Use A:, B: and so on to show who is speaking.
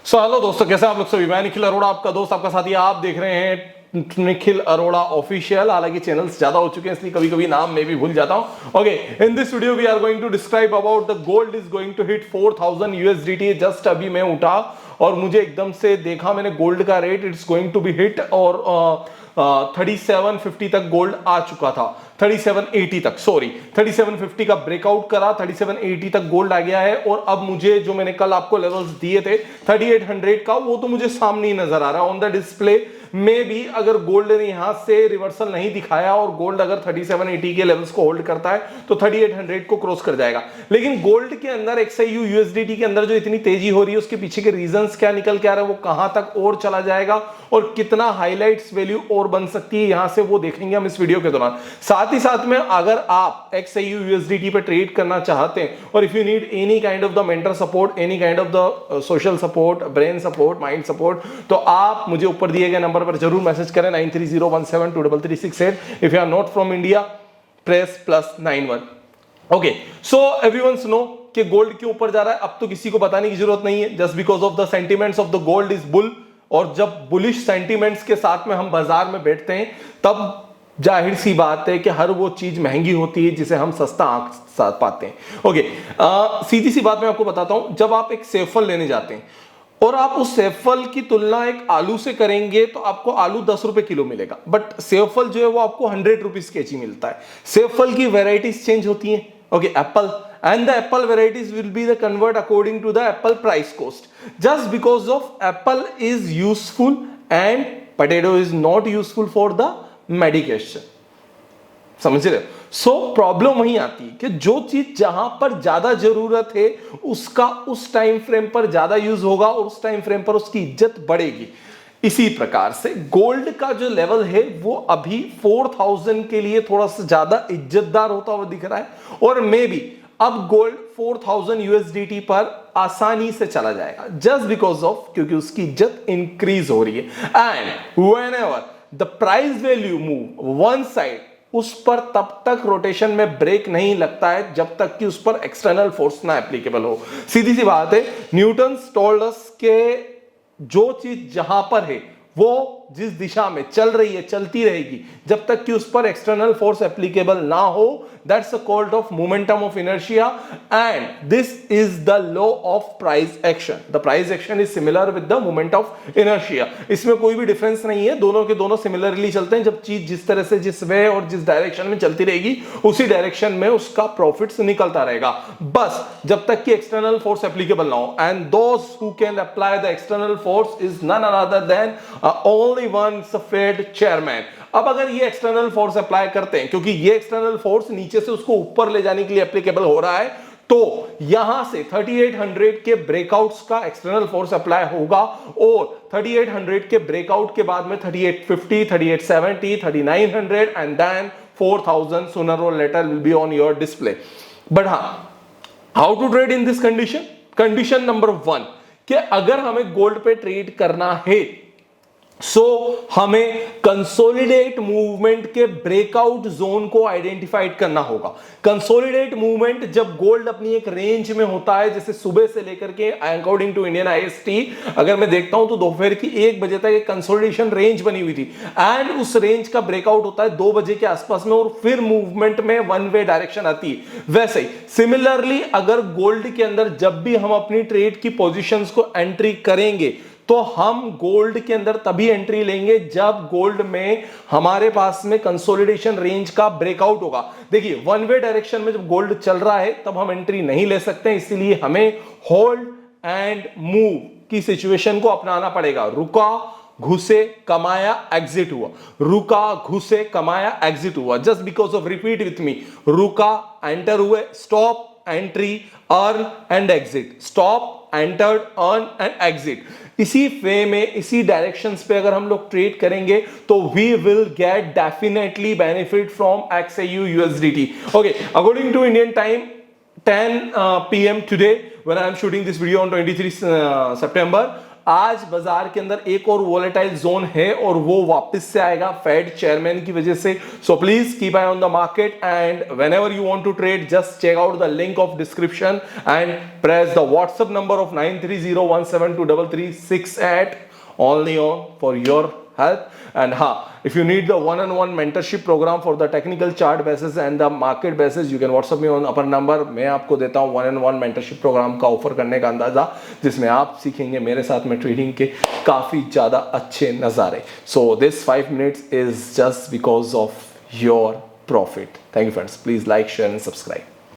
A: So hello दोस्तों, कैसे आप लोग सभी। मैं निखिल अरोड़ा, आपका दोस्त, आपका साथी। आप देख रहे हैं निखिल अरोड़ा ऑफिशियल। हालांकि चैनल्स ज्यादा हो चुके हैं इसलिए कभी कभी नाम में भी भूल जाता हूं। Okay, in this video we are going to describe about the gold is going to hit 4000 USDT. Just अभी मैं उठा और मुझे एकदम से देखा मैंने गोल्ड का rate, it's going to be hit और 3750 तक गोल्ड आ चुका था। 3780 तक, सॉरी 3750 का ब्रेकआउट करा, 3780 तक गोल्ड आ गया है। और अब मुझे जो मैंने कल आपको लेवल्स दिए थे 3800 का, वो तो मुझे सामने ही नजर आ रहा है ऑन द डिस्प्ले में भी। अगर गोल्ड ने यहां से रिवर्सल नहीं दिखाया और गोल्ड अगर 3780 के लेवल्स को होल्ड करता है तो 3800 को क्रॉस कर जाएगा। लेकिन गोल्ड के अंदर XAU USDT के अंदर जो इतनी तेजी हो रही है उसके पीछे के रीजंस क्या निकल के आ रहा है, वो कहां तक और चला जाएगा और कितना हाईलाइट्स वैल्यू और बन सकती है यहां से, वो देखेंगे हम इस वीडियो के दौरान। साथ ही साथ में अगर आप XAU USDT पे ट्रेड करना चाहते हैं और if you need any kind of the mental support, any kind of the social support, brain support, mind support, तो आप मुझे ऊपर दिए गए नंबर पर जरूर मैसेज करें 9301723368। If you are not from India press +91। Okay, so everyone know कि गोल्ड के ऊपर जा रहा है। अब तो किसी को बताने की जरूरत नहीं है, just because of the sentiments of the gold is bull. और जब बुलिश सेंटिमेंट्स के साथ में हम बाजार में बैठते हैं तब जाहिर सी बात है कि हर वो चीज महंगी होती है जिसे हम सस्ता आंक साथ पाते हैं। ओके, सीधी सी बात मैं आपको बताता हूं। जब आप एक सेब लेने जाते हैं और आप उस सेब की तुलना एक आलू से करेंगे तो आपको आलू 10 रुपए किलो मिलेगा, बट सेब जो है वो आपको 100 रुपीज केजी मिलता है। सेब की वेराइटीज चेंज होती हैं। Okay, Apple and the apple varieties will be the convert according to the apple price cost, just because of apple is useful and potato is not useful for the medication। समझ रहे हो? So problem वहीं आती है कि जो चीज जहां पर ज्यादा जरूरत है उसका उस टाइम फ्रेम पर ज्यादा यूज होगा और उस टाइम फ्रेम पर उसकी इज्जत बढ़ेगी। इसी प्रकार से गोल्ड का जो लेवल है वो अभी 4000 के लिए थोड़ा सा ज्यादा इज्जतदार होता हुआ दिख रहा है और मे बी अब गोल्ड 4000 यूएसडीटी पर आसानी से चला जाएगा, जस्ट बिकॉज ऑफ क्योंकि उसकी इज्जत इंक्रीज हो रही है। And whenever the price value move one side, उस पर तब तक रोटेशन में ब्रेक नहीं लगता है जब तक कि उस पर एक्सटर्नल फोर्स ना एप्लीकेबल हो। सीधी सी बात है, न्यूटन्स टोल्ड अस के जो चीज जहां पर है वो जिस दिशा में चल रही है चलती रहेगी जब तक कि उस पर एक्सटर्नल फोर्स एप्लीकेबल ना हो। That's a called off momentum of inertia and this is the law of price action. The price action is similar with the moment of inertia. इसमें कोई भी डिफरेंस नहीं है, दोनों के दोनों सिमिलरली चलते हैं। जब चीज जिस तरह से, जिस वे और जिस डायरेक्शन में चलती रहेगी उसी डायरेक्शन में उसका प्रॉफिट्स निकलता रहेगा, बस जब तक कि एक्सटर्नल फोर्स एप्लीकेबल ना हो। And those who can apply the external force is none other than only one Fed chairman। अब अगर ये एक्सटर्नल फोर्स अप्लाई करते हैं, क्योंकि ये एक्सटर्नल फोर्स नीचे से उसको ऊपर ले जाने के लिए एप्लीकेबल हो रहा है, तो यहां से 3800 के ब्रेकआउट्स का एक्सटर्नल फोर्स अप्लाई होगा और 3800 के ब्रेकआउट के बाद में 3850, 3870, 3900 and then 4000 sooner or later will be on your display। But हां, how to trade in this condition? Condition number 1 कि अगर हमें गोल्ड पे ट्रेड करना है हमें कंसोलिडेट मूवमेंट के ब्रेकआउट जोन को आइडेंटिफाइड करना होगा। कंसोलिडेट मूवमेंट जब गोल्ड अपनी एक रेंज में होता है, जैसे सुबह से लेकर के अकॉर्डिंग टू इंडियन आईएसटी अगर मैं देखता हूं तो दोपहर की 1 बजे तक एक कंसोलिडेशन रेंज बनी हुई थी एंड उस रेंज का ब्रेकआउट होता है 2 बजे के आसपास में और फिर मूवमेंट में वन वे डायरेक्शन आती है। वैसे ही सिमिलरली अगर गोल्ड के अंदर जब भी हम अपनी ट्रेड की पोजीशंस को एंट्री करेंगे तो हम गोल्ड के अंदर तभी एंट्री लेंगे जब गोल्ड में हमारे पास में कंसोलिडेशन रेंज का ब्रेकआउट होगा। देखिए, वन वे डायरेक्शन में जब गोल्ड चल रहा है तब हम एंट्री नहीं ले सकते, इसलिए हमें होल्ड एंड मूव की सिचुएशन को अपनाना पड़ेगा। रुका, घुसे, कमाया, एग्जिट हुआ, रुका, घुसे, कमाया, एग्जिट हुआ। Just because of, repeat with me, रुका, एंटर हुए, stop, entry, earn and exit, stop, entered, earn and exit. इसी वे में, इसी डायरेक्शंस पे अगर हम लोग ट्रेड करेंगे तो we will get definitely benefit from XAU USDT। Okay, according to Indian time 10 PM today when I am shooting this video on 23 September, आज बाजार के अंदर एक और वोलेटाइल जोन है और वो वापस से आएगा फेड चेयरमैन की वजह से. So please keep I on the market and whenever you want to trade, just check out the link of description and press the WhatsApp number of 9301723368 only on for your help. And if you need the one-on-one mentorship program for the technical chart basis and the market basis, you can WhatsApp me on upper number. मैं आपको देता हूँ one-on-one mentorship program का offer करने का अंदाजा, जिसमें आप सीखेंगे मेरे साथ में ट्रेडिंग के काफी ज्यादा अच्छे नजारे. So this 5 minutes is just because of your profit. Thank you friends. Please like, share and subscribe.